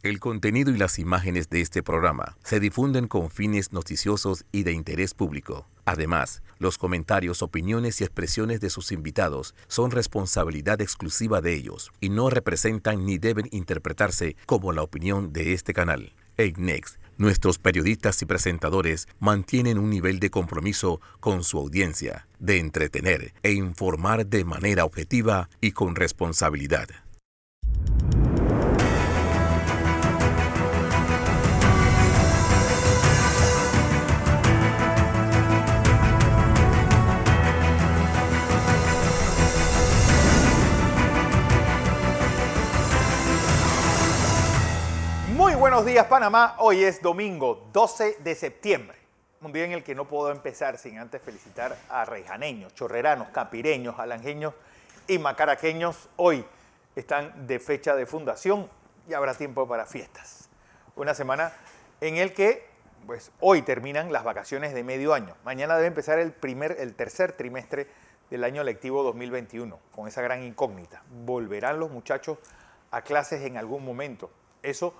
El contenido y las imágenes de este programa se difunden con fines noticiosos y de interés público. Además, los comentarios, opiniones y expresiones de sus invitados son responsabilidad exclusiva de ellos y no representan ni deben interpretarse como la opinión de este canal. EICNEX, nuestros periodistas y presentadores mantienen un nivel de compromiso con su audiencia, de entretener e informar de manera objetiva y con responsabilidad. Muy buenos días, Panamá. Hoy es domingo 12 de septiembre. Un día en el que no puedo empezar sin antes felicitar a reijaneños, chorreranos, capireños, alangeños y macaraqueños. Hoy están de fecha de fundación y habrá tiempo para fiestas. Una semana en el que, pues, hoy terminan las vacaciones de medio año. Mañana debe empezar el tercer trimestre del año lectivo 2021, con esa gran incógnita. ¿Volverán los muchachos a clases en algún momento? Eso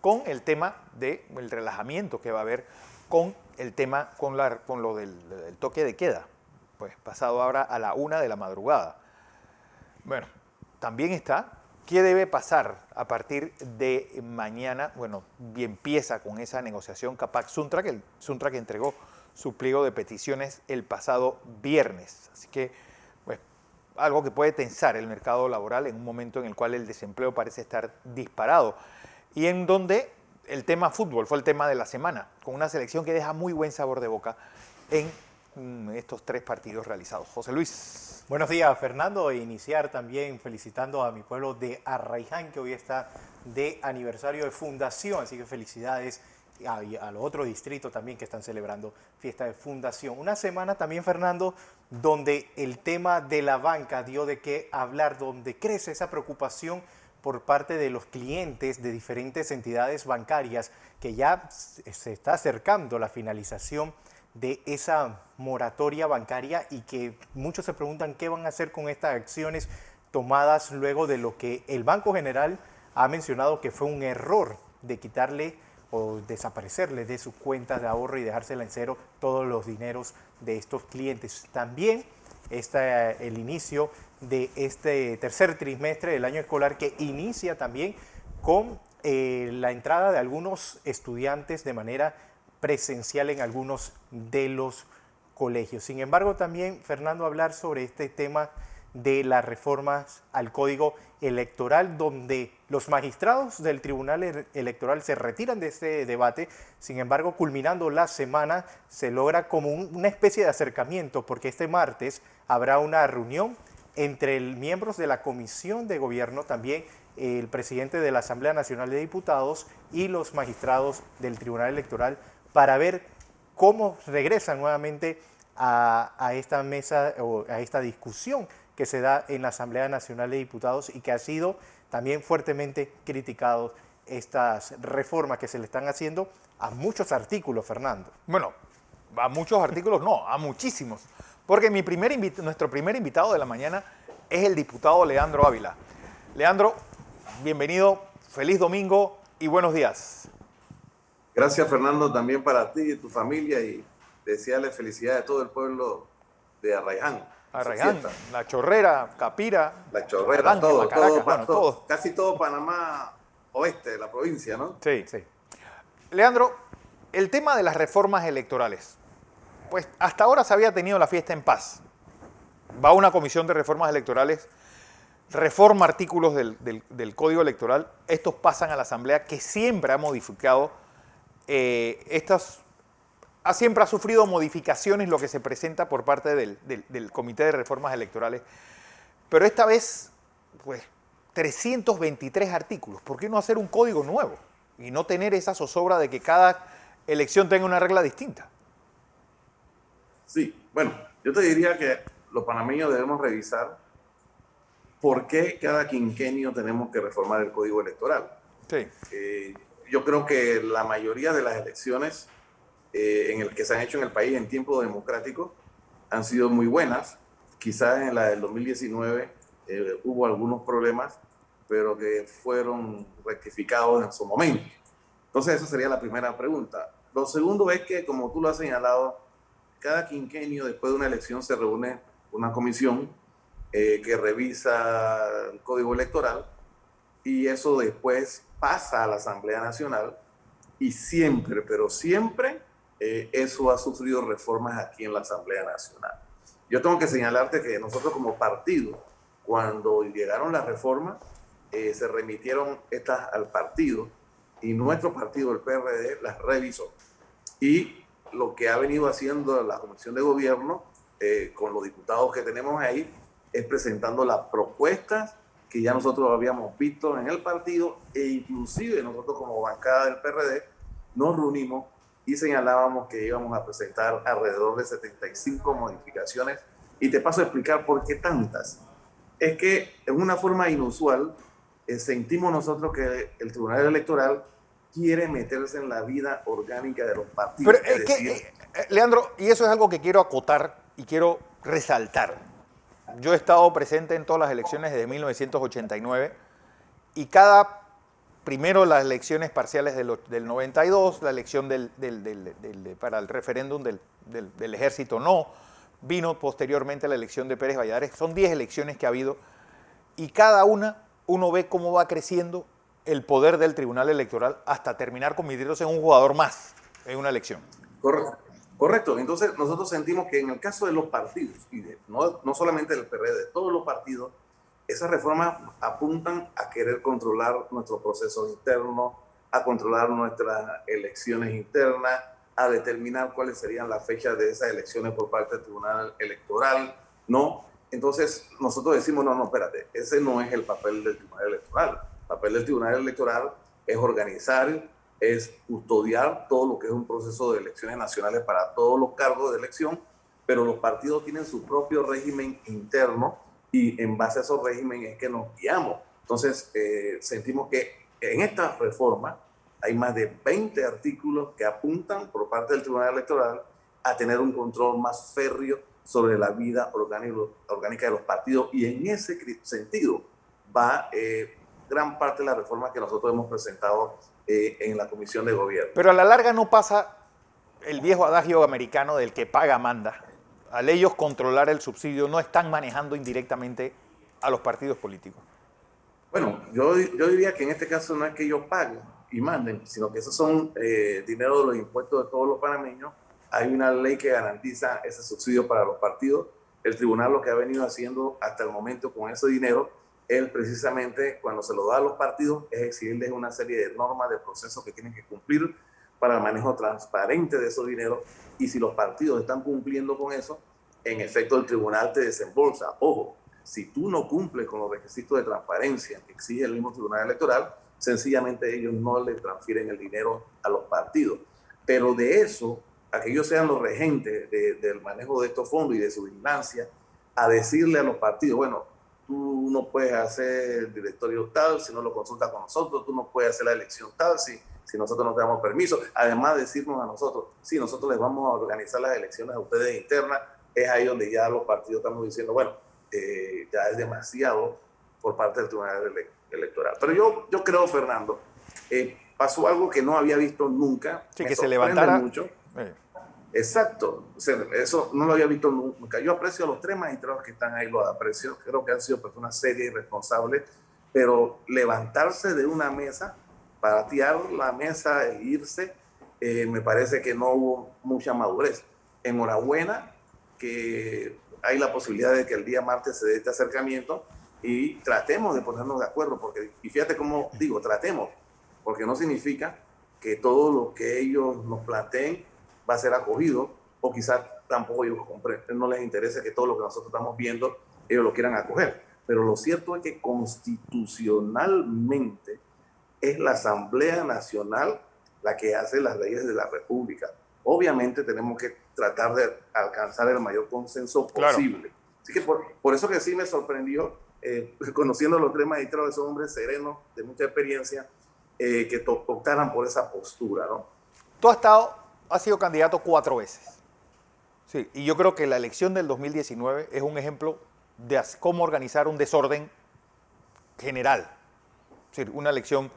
con el tema del relajamiento que va a haber, con el tema, con lo del toque de queda, pues pasado ahora a la 1 de la madrugada. Bueno, también está qué debe pasar a partir de mañana. Bueno, y empieza con esa negociación Capac-Suntrack, el Suntrack entregó su pliego de peticiones el pasado viernes, así que pues algo que puede tensar el mercado laboral en un momento en el cual el desempleo parece estar disparado. Y en donde el tema fútbol fue el tema de la semana, con una selección que deja muy buen sabor de boca en estos 3 partidos realizados. José Luis. Buenos días, Fernando. Iniciar también felicitando a mi pueblo de Arraiján, que hoy está de aniversario de fundación, así que felicidades a los otros distritos también que están celebrando fiesta de fundación. Una semana también, Fernando, donde el tema de la banca dio de qué hablar, donde crece esa preocupación por parte de los clientes de diferentes entidades bancarias, que ya se está acercando la finalización de esa moratoria bancaria y que muchos se preguntan qué van a hacer con estas acciones tomadas luego de lo que el Banco General ha mencionado que fue un error de quitarle o desaparecerle de sus cuentas de ahorro y dejársela en cero todos los dineros de estos clientes. También está el inicio de este tercer trimestre del año escolar, que inicia también con la entrada de algunos estudiantes de manera presencial en algunos de los colegios. Sin embargo, también, Fernando, hablar sobre este tema de las reformas al Código Electoral, donde los magistrados del Tribunal Electoral se retiran de este debate. Sin embargo, culminando la semana, se logra como una especie de acercamiento, porque este martes habrá una reunión entre miembros de la Comisión de Gobierno, también el presidente de la Asamblea Nacional de Diputados y los magistrados del Tribunal Electoral, para ver cómo regresan nuevamente a esta mesa o a esta discusión que se da en la Asamblea Nacional de Diputados y que ha sido también fuertemente criticado estas reformas que se le están haciendo a muchos artículos, Fernando. Bueno, a muchos artículos no, a muchísimos. Porque nuestro primer invitado de la mañana es el diputado Leandro Ávila. Leandro, bienvenido, feliz domingo y buenos días. Gracias, Fernando, también para ti y tu familia, y desearle felicidad a todo el pueblo de Arraiján. Arraiján, La Chorrera, Capira, La Chorrera, Arranque, Macaracas, todo. Casi todo Panamá oeste de la provincia, ¿no? Sí. Leandro, el tema de las reformas electorales. Pues hasta ahora se había tenido la fiesta en paz. Va una comisión de reformas electorales, reforma artículos del Código Electoral. Estos pasan a la Asamblea, que siempre ha modificado, siempre ha sufrido modificaciones lo que se presenta por parte del Comité de Reformas Electorales. Pero esta vez, pues, 323 artículos. ¿Por qué no hacer un código nuevo y no tener esa zozobra de que cada elección tenga una regla distinta? Sí, bueno, yo te diría que los panameños debemos revisar por qué cada quinquenio tenemos que reformar el Código Electoral. Sí. Yo creo que la mayoría de las elecciones en el que se han hecho en el país en tiempo democrático han sido muy buenas. Quizás en la del 2019 hubo algunos problemas. pero que fueron rectificados en su momento. Entonces, esa sería la primera pregunta. Lo segundo es que, como tú lo has señalado, cada quinquenio después de una elección se reúne una comisión que revisa el Código Electoral y eso después pasa a la Asamblea Nacional y siempre, pero siempre, eso ha sufrido reformas aquí en la Asamblea Nacional. Yo tengo que señalarte que nosotros como partido, cuando llegaron las reformas, se remitieron estas al partido y nuestro partido, el PRD, las revisó. Y lo que ha venido haciendo la Comisión de Gobierno con los diputados que tenemos ahí es presentando las propuestas que ya nosotros habíamos visto en el partido e inclusive nosotros como bancada del PRD nos reunimos y señalábamos que íbamos a presentar alrededor de 75 modificaciones y te paso a explicar por qué tantas. Es que en una forma inusual sentimos nosotros que el Tribunal Electoral quiere meterse en la vida orgánica de los partidos. Pero es que, Leandro, y eso es algo que quiero acotar y quiero resaltar. Yo he estado presente en todas las elecciones desde 1989 y primero las elecciones parciales del 92, la elección para el referéndum del ejército no, vino posteriormente la elección de Pérez Valladares. Son 10 elecciones que ha habido y cada una uno ve cómo va creciendo el poder del Tribunal Electoral hasta terminar convirtiéndose en un jugador más en una elección. Correcto. Entonces nosotros sentimos que en el caso de los partidos, y no solamente del PRD, de todos los partidos, esas reformas apuntan a querer controlar nuestros procesos internos, a controlar nuestras elecciones internas, a determinar cuáles serían las fechas de esas elecciones por parte del Tribunal Electoral, ¿no? Entonces nosotros decimos, no, espérate, ese no es el papel del Tribunal Electoral. El papel del Tribunal Electoral es organizar, es custodiar todo lo que es un proceso de elecciones nacionales para todos los cargos de elección, pero los partidos tienen su propio régimen interno y en base a esos regímenes es que nos guiamos. Entonces, sentimos que en esta reforma hay más de 20 artículos que apuntan por parte del Tribunal Electoral a tener un control más férreo sobre la vida orgánica de los partidos y en ese sentido va gran parte de la reforma que nosotros hemos presentado en la Comisión de Gobierno. Pero a la larga no pasa el viejo adagio americano del que paga manda. Al ellos controlar el subsidio, no están manejando indirectamente a los partidos políticos. Bueno, yo diría que en este caso no es que ellos paguen y manden, sino que esos son dinero de los impuestos de todos los panameños. Hay una ley que garantiza ese subsidio para los partidos. El tribunal lo que ha venido haciendo hasta el momento con ese dinero es precisamente cuando se lo da a los partidos es exigirles una serie de normas, de procesos que tienen que cumplir para el manejo transparente de esos dineros y si los partidos están cumpliendo con eso, en efecto el tribunal te desembolsa. Ojo, si tú no cumples con los requisitos de transparencia que exige el mismo Tribunal Electoral, sencillamente ellos no le transfieren el dinero a los partidos. Pero de eso, a que ellos sean los regentes del manejo de estos fondos y de su vigilancia, a decirle a los partidos, bueno, tú no puedes hacer el directorio tal si no lo consultas con nosotros, tú no puedes hacer la elección tal si nosotros no te damos permiso. Además de decirnos a nosotros, sí, nosotros les vamos a organizar las elecciones a ustedes internas, es ahí donde ya los partidos estamos diciendo, bueno, ya es demasiado por parte del Tribunal Electoral. Pero yo creo, Fernando, pasó algo que no había visto nunca. Sí, que se levantara mucho. Exacto, o sea, eso no lo había visto nunca. Yo aprecio a los 3 magistrados que están ahí, los aprecio, creo que han sido personas serias y responsables, pero levantarse de una mesa, patear la mesa e irse, me parece que no hubo mucha madurez. Enhorabuena que hay la posibilidad de que el día martes se dé este acercamiento y tratemos de ponernos de acuerdo, porque, y fíjate cómo digo, tratemos, porque no significa que todo lo que ellos nos planteen va a ser acogido, o quizás tampoco ellos no les interese que todo lo que nosotros estamos viendo ellos lo quieran acoger. Pero lo cierto es que constitucionalmente es la Asamblea Nacional la que hace las leyes de la República. Obviamente tenemos que tratar de alcanzar el mayor consenso posible. Claro. Así que por eso que sí me sorprendió, conociendo a los 3 magistrados, son hombres serenos, de mucha experiencia, que optaran por esa postura, ¿no? Tú has sido candidato 4 veces. Sí, y yo creo que la elección del 2019 es un ejemplo de cómo organizar un desorden general. Es decir, una elección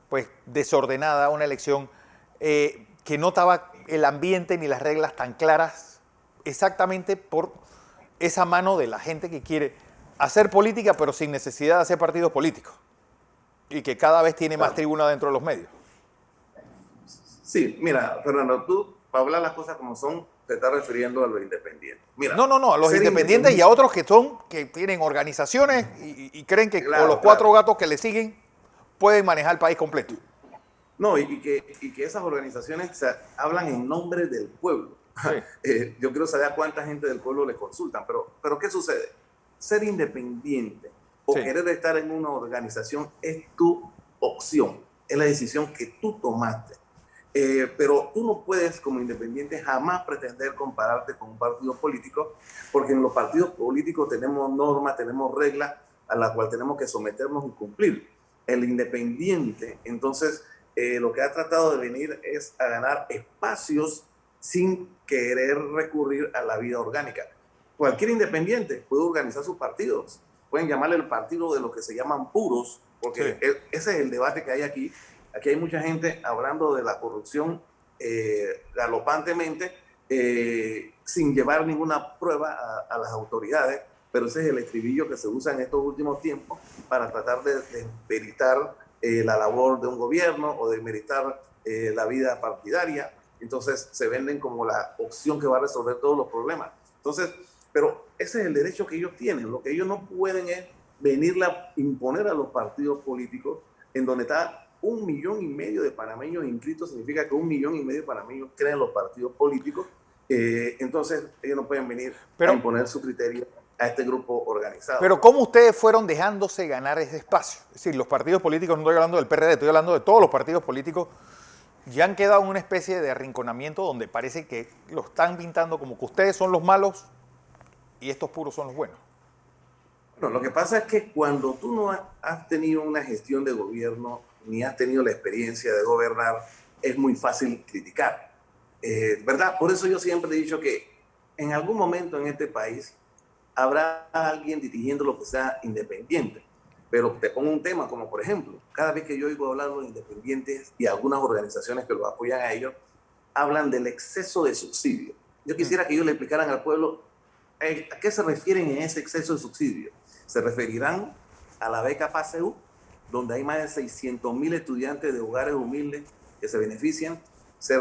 pues desordenada, una elección que no estaba el ambiente ni las reglas tan claras, exactamente por esa mano de la gente que quiere hacer política pero sin necesidad de hacer partidos políticos y que cada vez tiene más tribuna dentro de los medios. Sí, mira, Fernando, tú, para hablar las cosas como son, te estás refiriendo a los independientes. Mira, No, a los independientes y a otros que tienen organizaciones y creen que claro, con los cuatro gatos que le siguen pueden manejar el país completo. No, y que esas organizaciones hablan en nombre del pueblo. Sí. Yo quiero saber a cuánta gente del pueblo le consultan, pero ¿qué sucede? Ser independiente o querer estar en una organización es tu opción, es la decisión que tú tomaste. Pero tú no puedes, como independiente, jamás pretender compararte con un partido político, porque en los partidos políticos tenemos normas, tenemos reglas a las cuales tenemos que someternos y cumplir. El independiente, entonces, lo que ha tratado de venir es a ganar espacios sin querer recurrir a la vida orgánica. Cualquier independiente puede organizar sus partidos, pueden llamarle el partido de los que se llaman puros, porque ese es el debate que hay aquí. Aquí hay mucha gente hablando de la corrupción galopantemente, sin llevar ninguna prueba a las autoridades, pero ese es el estribillo que se usa en estos últimos tiempos para tratar de demeritar la labor de un gobierno o de demeritar la vida partidaria. Entonces se venden como la opción que va a resolver todos los problemas. Entonces, pero ese es el derecho que ellos tienen. Lo que ellos no pueden es venirle a imponer a los partidos políticos en donde está 1,5 millones de panameños inscritos. Significa que 1,5 millones de panameños creen en los partidos políticos. Entonces ellos no pueden venir a imponer su criterio a este grupo organizado. Pero ¿cómo ustedes fueron dejándose ganar ese espacio? Es decir, los partidos políticos, no estoy hablando del PRD, estoy hablando de todos los partidos políticos, ya han quedado en una especie de arrinconamiento donde parece que lo están pintando como que ustedes son los malos y estos puros son los buenos. No, lo que pasa es que cuando tú no has tenido una gestión de gobierno ni has tenido la experiencia de gobernar, es muy fácil criticar, ¿verdad? Por eso yo siempre he dicho que en algún momento en este país habrá alguien dirigiendo lo que sea independiente. Pero te pongo un tema como, por ejemplo, cada vez que yo oigo hablar de los independientes y algunas organizaciones que los apoyan a ellos, hablan del exceso de subsidio. Yo quisiera que ellos le explicaran al pueblo a qué se refieren en ese exceso de subsidio. ¿Se referirán a la beca PASEU, donde hay más de 600,000 estudiantes de hogares humildes que se benefician? ¿Se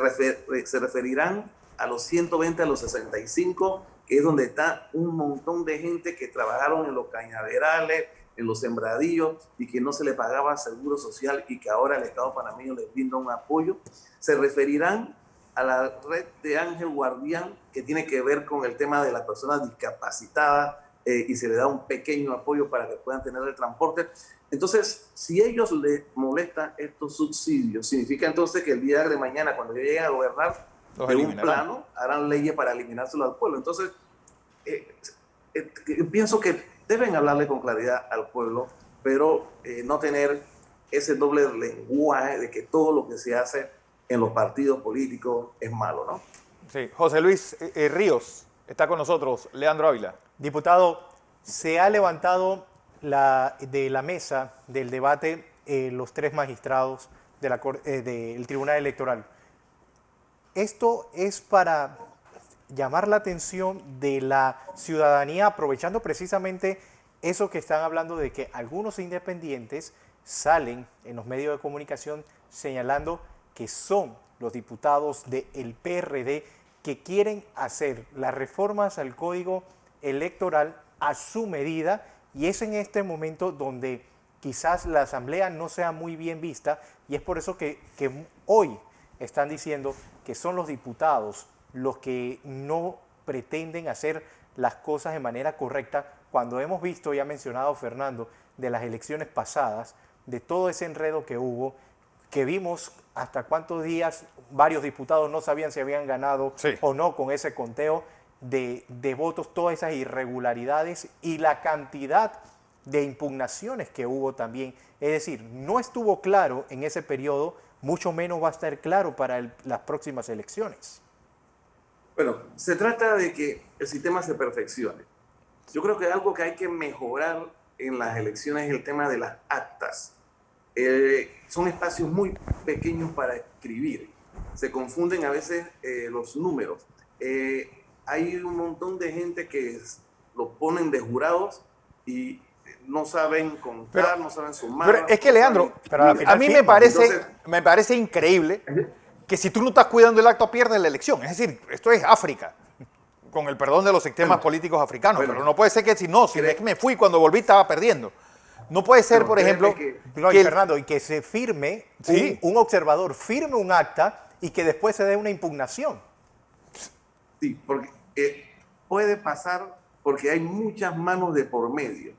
referirán a los 120 a los 65, que es donde está un montón de gente que trabajaron en los cañaverales, en los sembradillos y que no se le pagaba seguro social y que ahora el Estado panameño les brinda un apoyo? ¿Se referirán a la red de Ángel Guardián, que tiene que ver con el tema de las personas discapacitadas y se le da un pequeño apoyo para que puedan tener el transporte? Entonces, si a ellos les molestan estos subsidios, significa entonces que el día de mañana, cuando lleguen a gobernar, de un plano, harán leyes para eliminárselo al pueblo. Entonces, pienso que deben hablarle con claridad al pueblo, pero no tener ese doble lenguaje de que todo lo que se hace en los partidos políticos es malo, ¿no? Sí. José Luis Ríos está con nosotros. Leandro Ávila. Diputado, se ha levantado de la mesa del debate los 3 magistrados del Tribunal Electoral. Esto es para llamar la atención de la ciudadanía, aprovechando precisamente eso que están hablando de que algunos independientes salen en los medios de comunicación señalando que son los diputados del PRD que quieren hacer las reformas al Código Electoral a su medida, y es en este momento donde quizás la Asamblea no sea muy bien vista, y es por eso que hoy están diciendo que son los diputados los que no pretenden hacer las cosas de manera correcta, cuando hemos visto, y ha mencionado Fernando, de las elecciones pasadas, de todo ese enredo que hubo, que vimos hasta cuántos días varios diputados no sabían si habían ganado o no con ese conteo de votos, todas esas irregularidades y la cantidad de impugnaciones que hubo también. Es decir, no estuvo claro en ese periodo, mucho menos va a estar claro para las próximas elecciones. Bueno, se trata de que el sistema se perfeccione. Yo creo que algo que hay que mejorar en las elecciones es el tema de las actas. son espacios muy pequeños para escribir. Se confunden a veces los números. Hay un montón de gente que los ponen de jurados y no saben contar, no saben sumar. Pero es que, Leandro, a mí me parece increíble que si tú no estás cuidando el acto, pierdes la elección. Es decir, esto es África, con el perdón de los sistemas políticos africanos, pero no puede ser que si es que me fui, cuando volví estaba perdiendo. No puede ser, por ejemplo, Fernando, y que se firme, un observador firme un acta y que después se dé una impugnación. Sí, porque puede pasar porque hay muchas manos de por medio,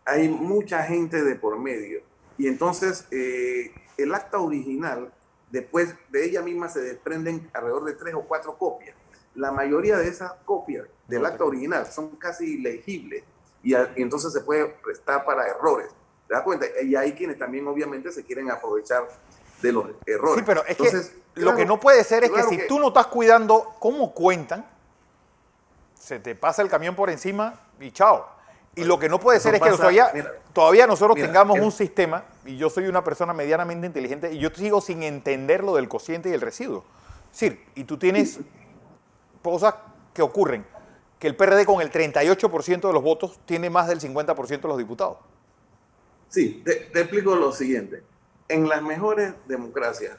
hay mucha gente de por medio. Y entonces el acta original, después de ella misma se desprenden alrededor de 3 o 4 copias. La mayoría de esas copias del acta original son casi ilegibles y entonces se puede prestar para errores. ¿Te das cuenta? Y hay quienes también obviamente se quieren aprovechar de los errores. Sí, pero es entonces, que lo que no puede ser es que si tú no estás cuidando cómo cuentan, se te pasa el camión por encima y chao. Y lo que no puede ser es que todavía nosotros tengamos un sistema, y yo soy una persona medianamente inteligente, y yo sigo sin entender lo del cociente y el residuo. Es decir, y tú tienes cosas que ocurren, que el PRD con el 38% de los votos tiene más del 50% de los diputados. Sí, te explico lo siguiente. En las mejores democracias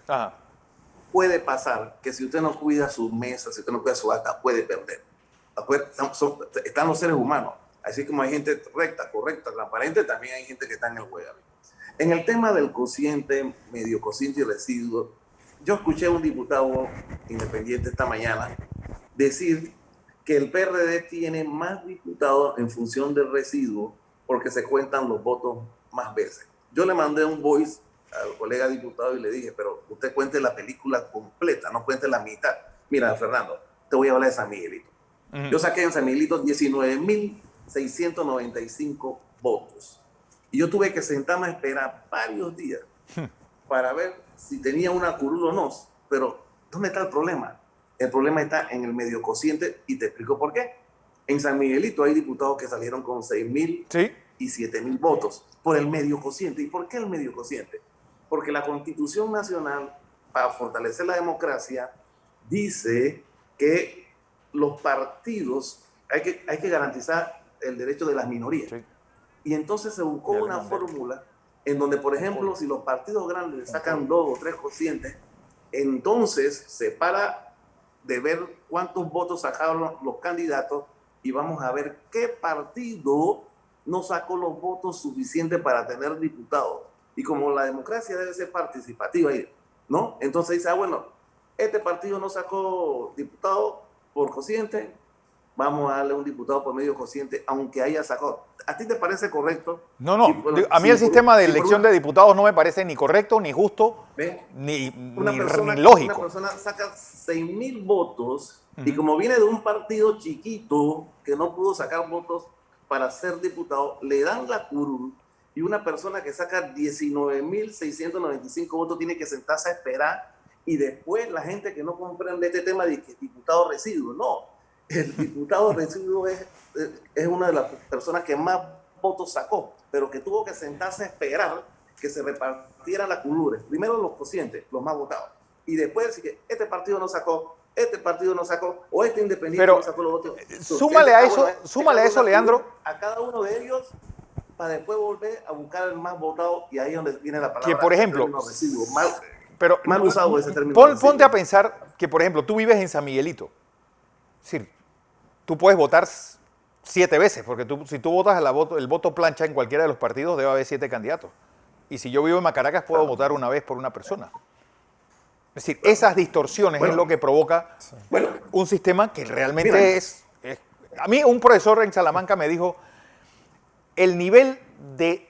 puede pasar que si usted no cuida su mesa, si usted no cuida su acta, puede perder. Están los seres humanos. Así como hay gente recta, correcta, transparente, también hay gente que está en el juego. En el tema del cociente, medio cociente y residuo, yo escuché a un diputado independiente esta mañana decir que el PRD tiene más diputados en función del residuo porque se cuentan los votos más veces. Yo le mandé un voice al colega diputado y le dije, pero usted cuente la película completa, no cuente la mitad. Mira, Fernando, te voy a hablar de San Miguelito. Yo saqué en San Miguelito 19.695 votos. Y yo tuve que sentarme a esperar varios días para ver si tenía una curul o no. Pero, ¿dónde está el problema? El problema está en el medio cociente y te explico por qué. En San Miguelito hay diputados que salieron con 6.000 y 7.000 votos por el medio cociente. ¿Y por qué el medio cociente? Porque la Constitución Nacional, para fortalecer la democracia, dice que los partidos hay que garantizar el derecho de las minorías. Y entonces se buscó una fórmula en donde, por ejemplo, si los partidos grandes sacan 2 o 3 cocientes, entonces se para de ver cuántos votos sacaron los candidatos y vamos a ver qué partido no sacó los votos suficientes para tener diputados. Y como la democracia debe ser participativa, ¿no? Entonces dice, bueno, este partido no sacó diputado por cociente, vamos a darle un diputado por medio cociente, aunque haya sacado. ¿A ti te parece correcto? No. A mí el sistema de elección de diputados no me parece ni correcto, ni justo, ni lógico. Una persona saca 6.000 votos y como viene de un partido chiquito que no pudo sacar votos para ser diputado, le dan la curul y una persona que saca 19.695 votos tiene que sentarse a esperar y después la gente que no comprende este tema de que diputado residuo, no. El diputado residuo es una de las personas que más votos sacó, pero que tuvo que sentarse a esperar que se repartieran las curules. Primero los cocientes, los más votados. Y después decir que este partido no sacó, o este independiente no sacó los votos. Súmale a eso, Leandro. A cada uno de ellos para después volver a buscar el más votado y ahí es donde viene la palabra. Que, por ejemplo, residuo, mal usado ese término. Ponte a pensar que, por ejemplo, tú vives en San Miguelito. Es decir, tú puedes votar 7 veces, porque si tú votas el voto plancha en cualquiera de los partidos, debe haber 7 candidatos. Y si yo vivo en Macaracas, puedo votar una vez por una persona. Es decir, esas distorsiones es lo que provoca un sistema que realmente es... A mí un profesor en Salamanca me dijo, el nivel de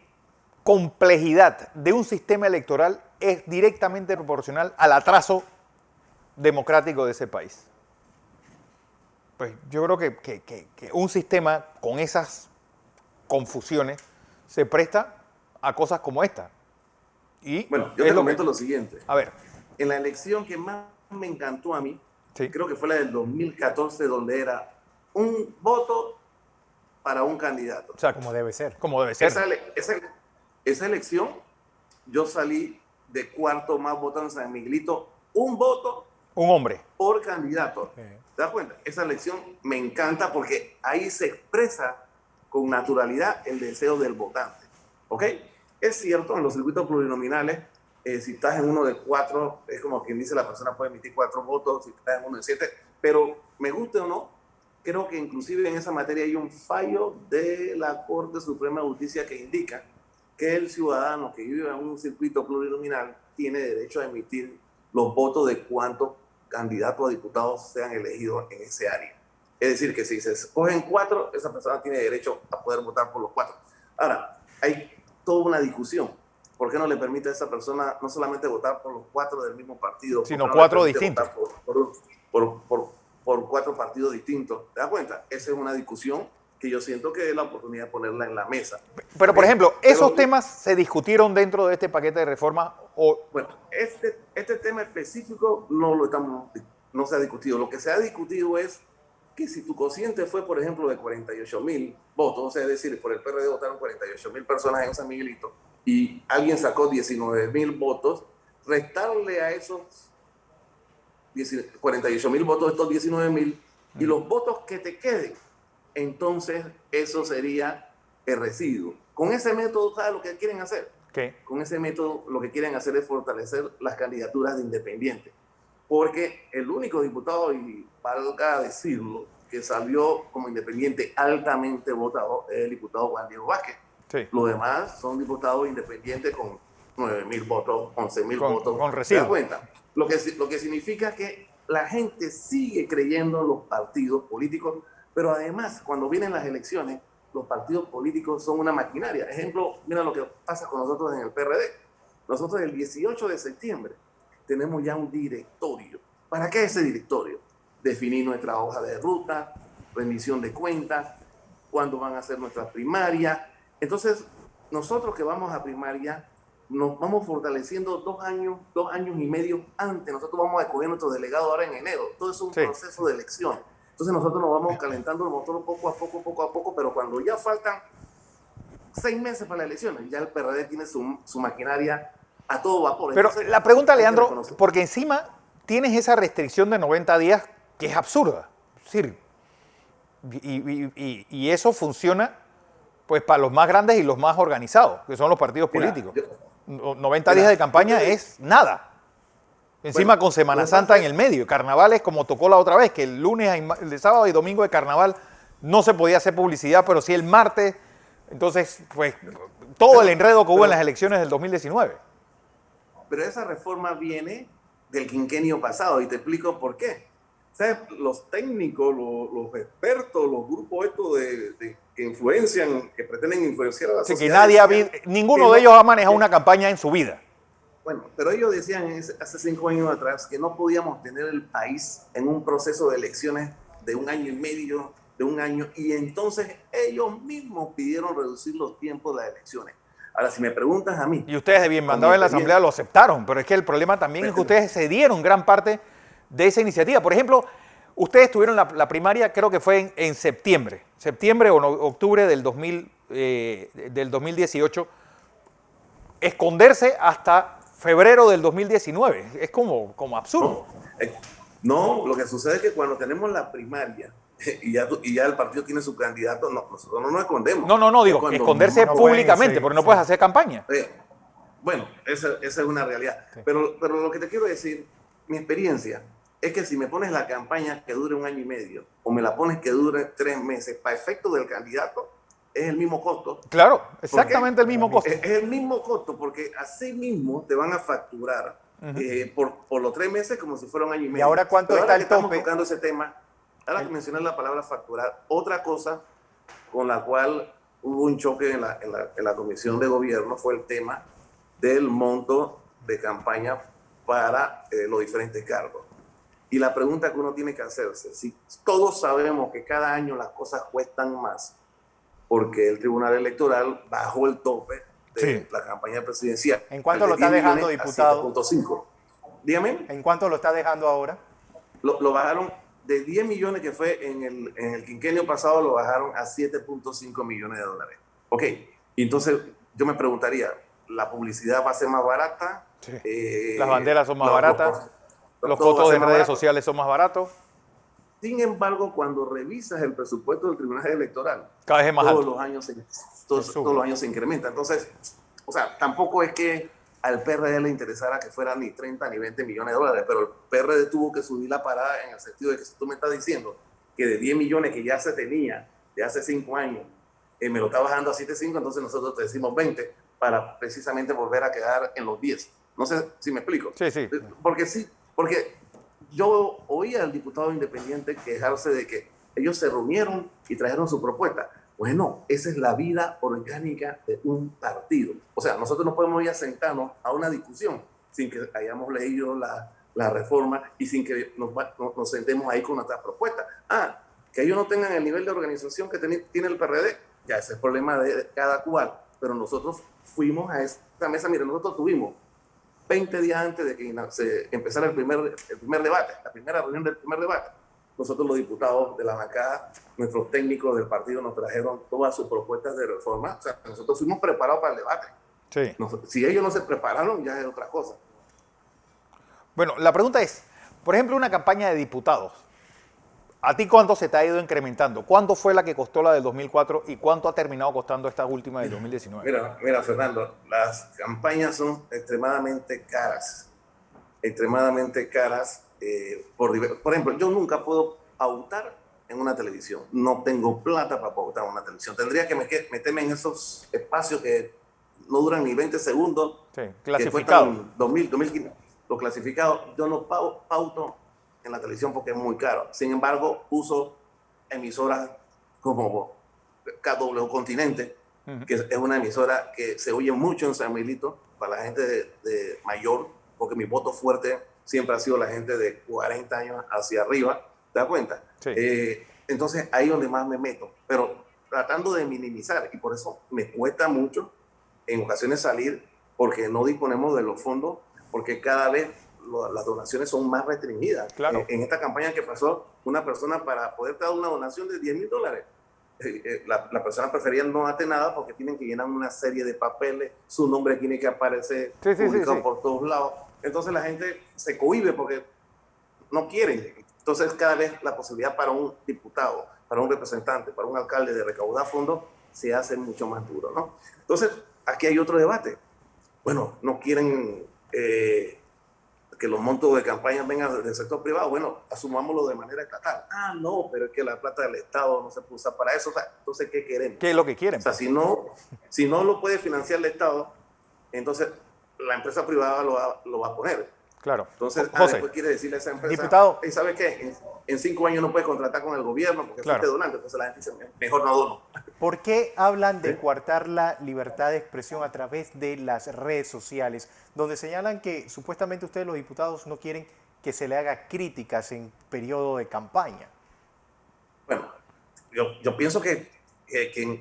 complejidad de un sistema electoral es directamente proporcional al atraso democrático de ese país. Pues yo creo que un sistema con esas confusiones se presta a cosas como esta. Y bueno, yo te comento lo siguiente. A ver. En la elección que más me encantó a mí, creo que fue la del 2014, donde era un voto para un candidato. O sea, como debe ser. Como debe ser. Esa elección yo salí de cuarto más votado en San Miguelito, un voto Un hombre. por candidato. Sí. ¿Te das cuenta? Esa elección me encanta porque ahí se expresa con naturalidad el deseo del votante. ¿Ok? Es cierto, en los circuitos plurinominales, si estás en uno de 4, es como quien dice la persona puede emitir 4 votos, si estás en uno de 7, pero me guste o no, creo que inclusive en esa materia hay un fallo de la Corte Suprema de Justicia que indica que el ciudadano que vive en un circuito plurinominal tiene derecho a emitir los votos de cuántos candidatos a diputados sean elegidos en ese área. Es decir, que si se escogen 4, esa persona tiene derecho a poder votar por los 4. Ahora, hay toda una discusión. ¿Por qué no le permite a esa persona no solamente votar por los 4 del mismo partido, sino no 4 distintos? Por 4 partidos distintos. ¿Te das cuenta? Esa es una discusión que yo siento que es la oportunidad de ponerla en la mesa. Pero, por ejemplo, ¿esos temas se discutieron dentro de este paquete de reformas? Bueno, este tema específico no se ha discutido. Lo que se ha discutido es que si tu cociente fue, por ejemplo, de 48,000 votos, o sea, es decir, por el PRD votaron 48,000 personas en San Miguelito y alguien sacó 19,000 votos, restarle a esos 48,000 votos estos 19,000 y los votos que te queden, entonces eso sería el residuo. Con ese método, ¿sabes lo que quieren hacer? ¿Qué? Con ese método lo que quieren hacer es fortalecer las candidaturas de independientes. Porque el único diputado, y valga decirlo, que salió como independiente altamente votado es el diputado Juan Diego Vázquez. Sí. Los demás son diputados independientes con 9,000 votos, 11,000 votos. Con ¿Te residuo. das cuenta? Lo que significa que la gente sigue creyendo en los partidos políticos, pero además, cuando vienen las elecciones, los partidos políticos son una maquinaria. Ejemplo, mira lo que pasa con nosotros en el PRD. Nosotros el 18 de septiembre tenemos ya un directorio. ¿Para qué ese directorio? Definir nuestra hoja de ruta, rendición de cuentas, cuándo van a ser nuestras primarias. Entonces, nosotros que vamos a primaria, nos vamos fortaleciendo 2 años y medio antes. Nosotros vamos a escoger nuestro delegado ahora en enero. Todo es un proceso de elección. Entonces nosotros nos vamos calentando el motor poco a poco, pero cuando ya faltan 6 meses para las elecciones, ya el PRD tiene su maquinaria a todo vapor. Pero entonces, la pregunta, Leandro, porque encima tienes esa restricción de 90 días que es absurda. Es decir, y eso funciona pues para los más grandes y los más organizados, que son los partidos políticos. 90 días de campaña es nada. Encima con Semana Santa en el medio. Carnavales, como tocó la otra vez, que el lunes, el sábado y domingo de carnaval no se podía hacer publicidad, pero sí el martes. Entonces, pues, todo el enredo que hubo en las elecciones del 2019. Pero esa reforma viene del quinquenio pasado y te explico por qué. ¿Sabes? Los técnicos, los expertos, los grupos estos que influencian, que pretenden influenciar a la sociedad. Ninguno de ellos ha manejado una campaña en su vida. Bueno, pero ellos decían hace 5 años atrás que no podíamos tener el país en un proceso de elecciones de 1 año y medio, de 1 año, y entonces ellos mismos pidieron reducir los tiempos de las elecciones. Ahora, si me preguntas a mí... Y ustedes de bien mandados en la Asamblea lo aceptaron, pero es que el problema también es que ustedes cedieron gran parte de esa iniciativa. Por ejemplo, ustedes tuvieron la primaria, creo que fue en septiembre o octubre del 2018, esconderse hasta febrero del 2019. Es como absurdo. No, lo que sucede es que cuando tenemos la primaria y ya el partido tiene su candidato, nosotros no nos escondemos. No, digo, esconderse públicamente, porque no puedes hacer campaña. Bueno, esa es una realidad. Sí. Pero lo que te quiero decir, mi experiencia, es que si me pones la campaña que dure 1 año y medio o me la pones que dure 3 meses, para efecto del candidato, es el mismo costo. Claro, exactamente el mismo costo. Es el mismo costo porque así mismo te van a facturar por los 3 meses como si fuera 1 año y medio. ¿Y ahora cuánto está el tope? Estamos tocando ese tema. Ahora que mencioné la palabra facturar, otra cosa con la cual hubo un choque en la Comisión de Gobierno fue el tema del monto de campaña para los diferentes cargos. Y la pregunta que uno tiene que hacerse, si todos sabemos que cada año las cosas cuestan más, porque el Tribunal Electoral bajó el tope de la campaña presidencial. ¿En cuánto lo está dejando, diputado? 7.5. Dígame. ¿En cuánto lo está dejando ahora? Lo bajaron de 10 millones que fue en el quinquenio pasado, lo bajaron a 7.5 millones de dólares. Ok, entonces yo me preguntaría, la publicidad va a ser más barata. Sí. Las banderas son más baratas, los todo va a fotos ser en más redes barato. sociales son más baratos, Sin embargo, cuando revisas el presupuesto del Tribunal Electoral, cada vez es más todos alto. los años sube. todos los años se incrementa. Entonces, o sea, tampoco es que al PRD le interesara que fueran ni 30 ni 20 millones de dólares, pero el PRD tuvo que subir la parada en el sentido de que si tú me estás diciendo que de 10 millones que ya se tenía de hace 5 años, me lo está bajando a 7,5, entonces nosotros te decimos 20 para precisamente volver a quedar en los 10. No sé si me explico. Sí. Porque yo oí al diputado independiente quejarse de que ellos se reunieron y trajeron su propuesta. Bueno, esa es la vida orgánica de un partido. O sea, nosotros no podemos ir a sentarnos a una discusión sin que hayamos leído la reforma y sin que nos sentemos ahí con nuestras propuestas. Que ellos no tengan el nivel de organización que tiene el PRD, ya ese es el problema de cada cual. Pero nosotros fuimos a esta mesa, mire, nosotros tuvimos 20 días antes de que se empezara el primer debate, la primera reunión del primer debate. Nosotros los diputados de la bancada, nuestros técnicos del partido nos trajeron todas sus propuestas de reforma. O sea, nosotros fuimos preparados para el debate. Sí. Si ellos no se prepararon, ya es otra cosa. Bueno, la pregunta es, por ejemplo, una campaña de diputados. ¿A ti cuánto se te ha ido incrementando? ¿Cuánto fue la que costó la del 2004 y cuánto ha terminado costando esta última del 2019? Mira, Fernando, las campañas son extremadamente caras. Extremadamente caras. Por ejemplo, yo nunca puedo pautar en una televisión. No tengo plata para pautar en una televisión. Tendría que meterme en esos espacios que no duran ni 20 segundos. Sí, clasificado. 2.000, 2.500. Los clasificados, yo no pauto en la televisión porque es muy caro. Sin embargo, uso emisoras como KW Continente, que es una emisora que se oye mucho en San Miguelito para la gente de mayor, porque mi voto fuerte siempre ha sido la gente de 40 años hacia arriba, ¿te das cuenta? Sí. Entonces ahí es donde más me meto, pero tratando de minimizar, y por eso me cuesta mucho en ocasiones salir, porque no disponemos de los fondos, porque cada vez las donaciones son más restringidas. Claro. En esta campaña que pasó, una persona para poder dar una donación de $10,000, la persona prefería no hacer nada porque tienen que llenar una serie de papeles, su nombre tiene que aparecer publicado por todos lados. Entonces la gente se cohíbe porque no quieren. Entonces cada vez la posibilidad para un diputado, para un representante, para un alcalde de recaudar fondos se hace mucho más duro, ¿no? Entonces aquí hay otro debate. Bueno, no quieren que los montos de campaña vengan del sector privado. Bueno, asumámoslo de manera estatal. No, pero es que la plata del Estado no se puede usar para eso. O sea, entonces, ¿qué queremos? ¿Qué es lo que quieren? O sea, si no lo puede financiar el Estado, entonces la empresa privada lo va a poner. Claro. Entonces, José, después quiere decirle a esa empresa, diputado, ¿sabe qué? En 5 años no puede contratar con el gobierno porque fuiste donante. Entonces la gente dice, mejor no dono. ¿Por qué hablan de coartar la libertad de expresión a través de las redes sociales, donde señalan que supuestamente ustedes los diputados no quieren que se le haga críticas en periodo de campaña? Bueno, yo pienso que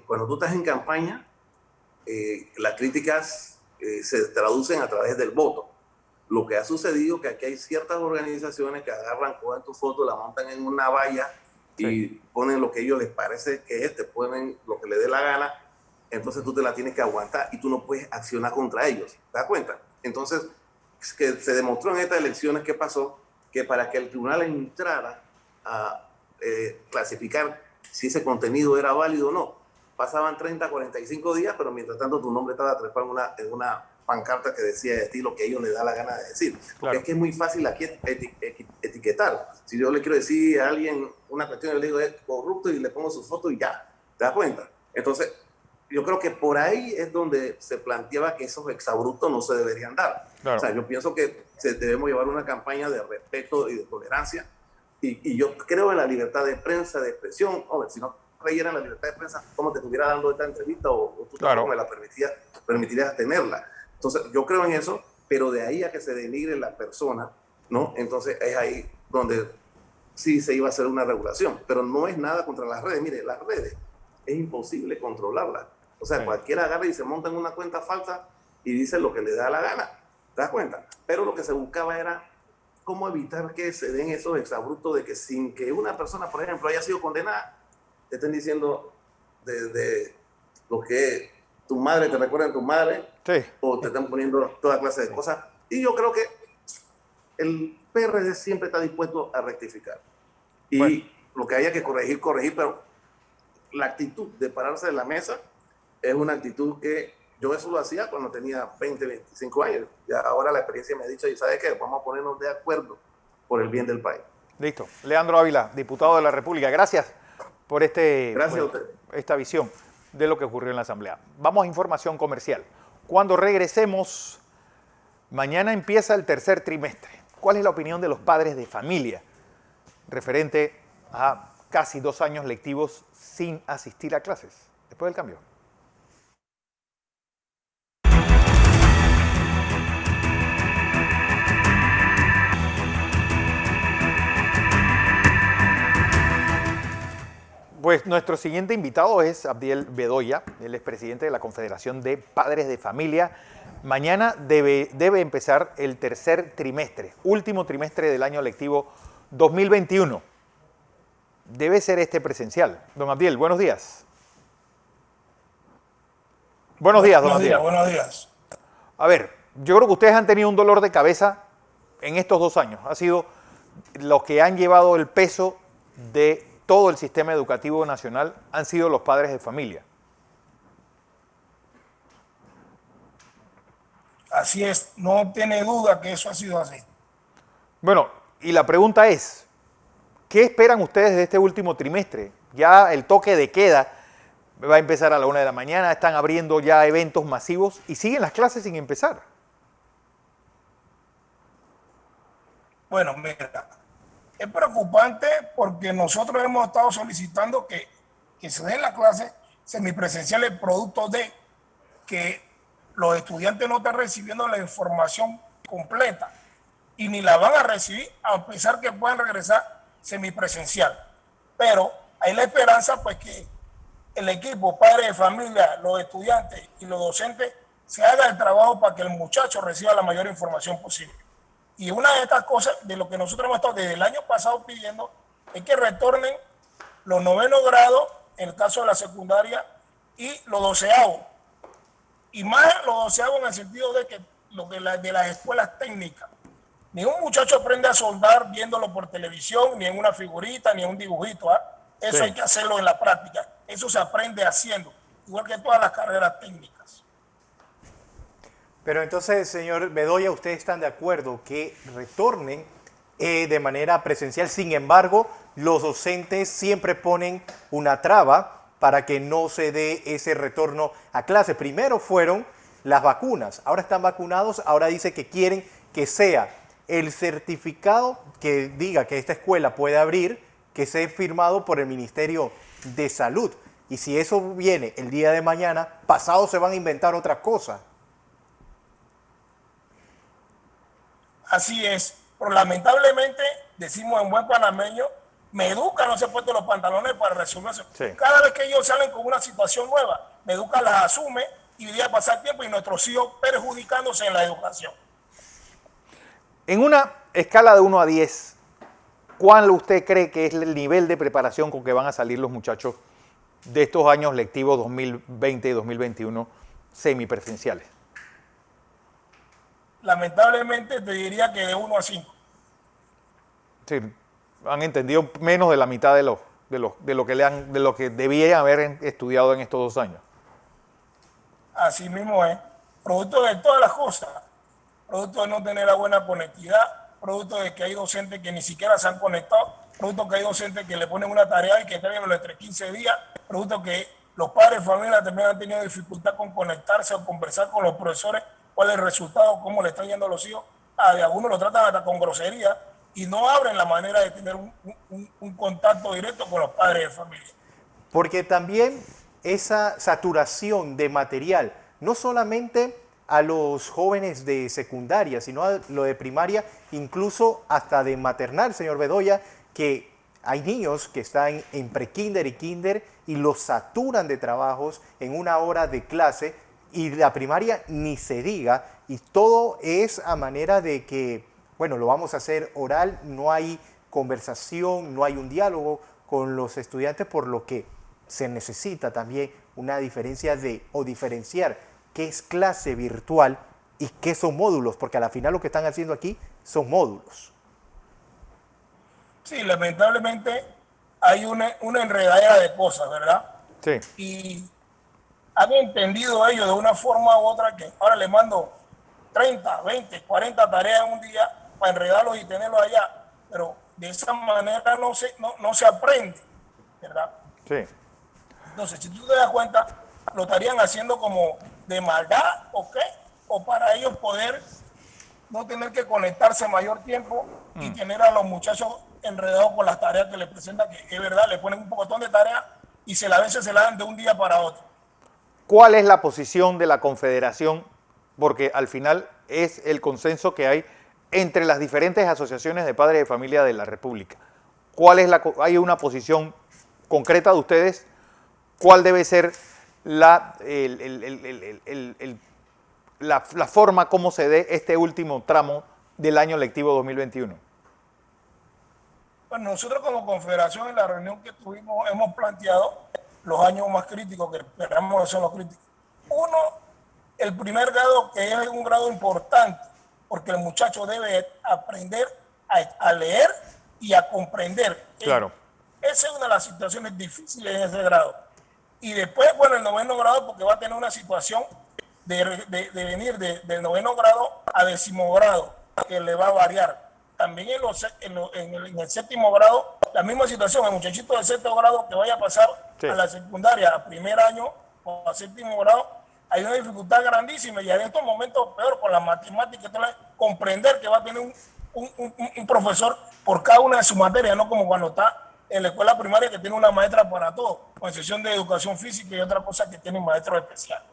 cuando tú estás en campaña, las críticas se traducen a través del voto. Lo que ha sucedido es que aquí hay ciertas organizaciones que agarran, cogen tu foto, la montan en una valla y ponen lo que a ellos les parece que es, te ponen lo que les dé la gana, entonces tú te la tienes que aguantar y tú no puedes accionar contra ellos. ¿Te das cuenta? Entonces, que se demostró en estas elecciones que pasó que para que el tribunal entrara a clasificar si ese contenido era válido o no, pasaban 30, 45 días, pero mientras tanto tu nombre estaba trepado en una pancarta que decía de ti lo que a ellos les da la gana de decir. Porque claro, es que es muy fácil aquí etiquetar. Si yo le quiero decir a alguien una cuestión, yo le digo es corrupto y le pongo su foto y ya. ¿Te das cuenta? Entonces, yo creo que por ahí es donde se planteaba que esos exabruptos no se deberían dar. claro. O sea, yo pienso que debemos llevar una campaña de respeto y de tolerancia. Y yo creo en la libertad de prensa, de expresión. Hombre, si no creyeran en la libertad de prensa, ¿cómo te estuviera dando esta entrevista? O tú tampoco me la permitirías tenerla. Entonces, yo creo en eso, pero de ahí a que se denigre la persona, ¿no? Entonces, es ahí donde sí se iba a hacer una regulación. Pero no es nada contra las redes. Mire, las redes es imposible controlarlas. O sea, cualquiera agarra y se monta en una cuenta falsa y dice lo que le da la gana. ¿Te das cuenta? Pero lo que se buscaba era cómo evitar que se den esos exabruptos de que sin que una persona, por ejemplo, haya sido condenada, te estén diciendo de lo que tu madre te recuerda a tu madre, Sí. o te están poniendo toda clase de cosas. Y yo creo que el PRD siempre está dispuesto a rectificar. Y Bueno. lo que haya que corregir, corregir, pero la actitud de pararse de la mesa es una actitud que yo eso lo hacía cuando tenía 20, 25 años. Ya ahora la experiencia me ha dicho, y ¿sabes qué? Vamos a ponernos de acuerdo por el bien del país. Listo. Leandro Ávila, diputado de la República, gracias por Gracias a usted. esta visión de lo que ocurrió en la Asamblea. Vamos a información comercial. Cuando regresemos, mañana empieza el tercer trimestre. ¿Cuál es la opinión de los padres de familia referente a casi 2 años lectivos sin asistir a clases? Después del cambio. Pues nuestro siguiente invitado es Abdiel Bedoya, él es presidente de la Confederación de Padres de Familia. Mañana debe empezar el tercer trimestre, último trimestre del año lectivo 2021. Debe ser este presencial. Don Abdiel, buenos días. Buenos días, don Abdiel. Buenos días. A ver, yo creo que ustedes han tenido un dolor de cabeza en estos 2 años. Ha sido los que han llevado el peso de todo el sistema educativo nacional, han sido los padres de familia. Así es, no tiene duda que eso ha sido así. Bueno, y la pregunta es, ¿qué esperan ustedes de este último trimestre? Ya el toque de queda va a empezar a la 1 de la mañana, están abriendo ya eventos masivos y siguen las clases sin empezar. Bueno, mira, es preocupante porque nosotros hemos estado solicitando que se den las clases semipresenciales producto de que los estudiantes no están recibiendo la información completa y ni la van a recibir a pesar que puedan regresar semipresencial. Pero hay la esperanza pues que el equipo, padres de familia, los estudiantes y los docentes se haga el trabajo para que el muchacho reciba la mayor información posible. Y una de estas cosas, de lo que nosotros hemos estado desde el año pasado pidiendo, es que retornen los 9º grados, en el caso de la secundaria, y los 12avos. Y más los 12avos en el sentido de que de las escuelas técnicas. Ni un muchacho aprende a soldar viéndolo por televisión, ni en una figurita, ni en un dibujito. Eso hay que hacerlo en la práctica. Eso se aprende haciendo, igual que todas las carreras técnicas. Pero entonces, señor Bedoya, ¿ustedes están de acuerdo que retornen de manera presencial? Sin embargo, los docentes siempre ponen una traba para que no se dé ese retorno a clase. Primero fueron las vacunas, ahora están vacunados, ahora dice que quieren que sea el certificado que diga que esta escuela puede abrir, que sea firmado por el Ministerio de Salud. Y si eso viene el día de mañana, pasado se van a inventar otra cosa. Así es, pero lamentablemente, decimos en buen panameño, Meduca no se ha puesto los pantalones para resolverse. Sí. Cada vez que ellos salen con una situación nueva, Meduca las asume y deja pasar tiempo y nuestros hijos perjudicándose en la educación. En una escala de 1 a 10, ¿cuál usted cree que es el nivel de preparación con que van a salir los muchachos de estos años lectivos 2020 y 2021 semipresenciales? Lamentablemente te diría que de 1 a 5. Sí, han entendido menos de la mitad de lo que debían haber estudiado en estos 2 años. Así mismo es. Producto de todas las cosas. Producto de no tener la buena conectividad. Producto de que hay docentes que ni siquiera se han conectado. Producto que hay docentes que le ponen una tarea y que entregan entre 15 días. Producto que los padres de familia también han tenido dificultad con conectarse o conversar con los profesores. ¿Cuál es el resultado? ¿Cómo le están yendo a los hijos? De algunos lo tratan hasta con grosería y no abren la manera de tener un contacto directo con los padres de familia. Porque también esa saturación de material, no solamente a los jóvenes de secundaria, sino a lo de primaria, incluso hasta de maternal, señor Bedoya, que hay niños que están en prekinder y kinder y los saturan de trabajos en una hora de clase, y la primaria ni se diga, y todo es a manera de que, bueno, lo vamos a hacer oral, no hay conversación, no hay un diálogo con los estudiantes, por lo que se necesita también una diferencia o diferenciar qué es clase virtual y qué son módulos, porque a la final lo que están haciendo aquí son módulos. Sí, lamentablemente hay una enredadera de cosas, ¿verdad? Sí. Y han entendido ellos de una forma u otra que ahora le mando 30, 20, 40 tareas en un día para enredarlos y tenerlos allá, pero de esa manera no se aprende, ¿verdad? Sí. Entonces, si tú te das cuenta, lo estarían haciendo como de maldad, ¿o qué? O para ellos poder no tener que conectarse mayor tiempo y tener a los muchachos enredados con las tareas que les presentan, que es verdad, le ponen un pocotón de tareas y a veces se la dan de un día para otro. ¿Cuál es la posición de la Confederación? Porque al final es el consenso que hay entre las diferentes asociaciones de padres de familia de la República. ¿Hay una posición concreta de ustedes? ¿Cuál debe ser la forma como se dé este último tramo del año lectivo 2021? Bueno, nosotros como Confederación en la reunión que tuvimos hemos planteado los años más críticos que esperamos que son los críticos. Uno, el primer grado, que es un grado importante, porque el muchacho debe aprender a leer y a comprender. Claro. Esa es una de las situaciones difíciles en ese grado. Y después, bueno, el noveno grado, porque va a tener una situación de venir del noveno grado a 10º grado, que le va a variar. También en el 7º grado, la misma situación, el muchachito del 7º grado que vaya a pasar a la secundaria, a primer año o a 7º grado, hay una dificultad grandísima y en estos momentos peor con la matemática, comprender que va a tener un profesor por cada una de sus materias, no como cuando está en la escuela primaria que tiene una maestra para todo, con excepción de educación física y otra cosa que tiene maestros especiales.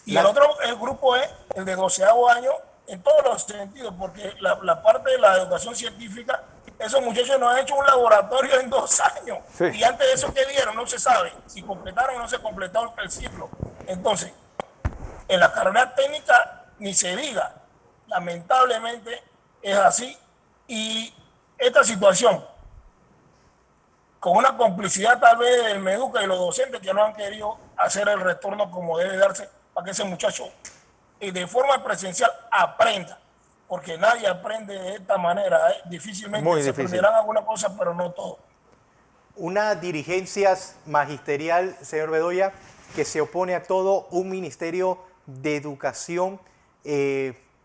Y el grupo es el de 12º año en todos los sentidos, porque la parte de la educación científica, esos muchachos no han hecho un laboratorio en 2 años. Sí. Y antes de eso, ¿qué dieron? No se sabe si completaron o no se completó el ciclo. Entonces, en la carrera técnica ni se diga, lamentablemente es así. Y esta situación, con una complicidad tal vez del MEDUCA y los docentes que no han querido hacer el retorno como debe darse para que ese muchacho de forma presencial aprenda, porque nadie aprende de esta manera, difícilmente se aprenderán alguna cosa, pero no todo. Una dirigencia magisterial, señor Bedoya, que se opone a todo, un ministerio de educación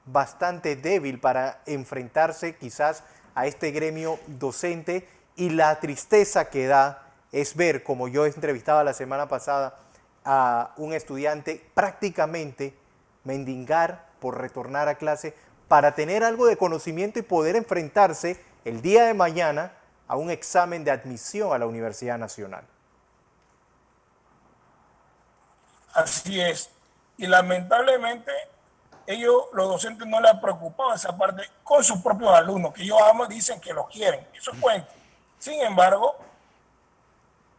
bastante débil para enfrentarse quizás a este gremio docente, y la tristeza que da es ver, como yo entrevistaba la semana pasada a un estudiante, prácticamente mendigar por retornar a clase para tener algo de conocimiento y poder enfrentarse el día de mañana a un examen de admisión a la Universidad Nacional. Así es. Y lamentablemente ellos, los docentes, no les ha preocupado esa parte con sus propios alumnos, que ellos aman, dicen que los quieren. Eso es cuento. Sin embargo,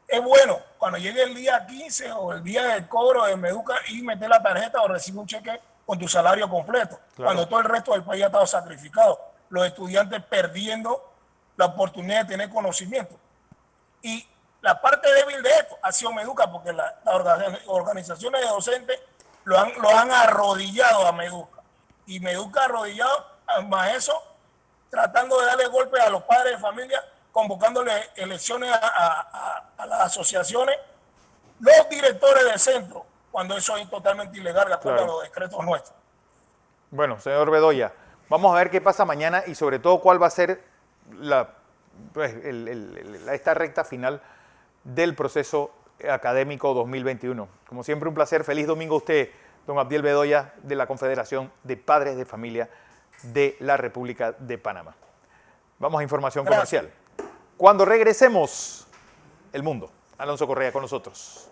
es bueno cuando llegue el día 15 o el día del cobro de MEDUCA y meter la tarjeta o recibir un cheque con tu salario completo, claro, cuando todo el resto del país ha estado sacrificado, los estudiantes perdiendo la oportunidad de tener conocimiento. Y la parte débil de esto ha sido MEDUCA, porque las organizaciones de docentes lo han arrodillado a MEDUCA. Y MEDUCA arrodillado, más eso, tratando de darle golpes a los padres de familia, convocándole elecciones a las asociaciones, los directores del centro, cuando eso es totalmente ilegal de acuerdo a los decretos nuestros. Bueno, señor Bedoya, vamos a ver qué pasa mañana y sobre todo cuál va a ser esta recta final del proceso académico 2021. Como siempre, un placer. Feliz domingo a usted, don Abdiel Bedoya, de la Confederación de Padres de Familia de la República de Panamá. Vamos a información comercial. Cuando regresemos, el mundo. Alonso Correa con nosotros.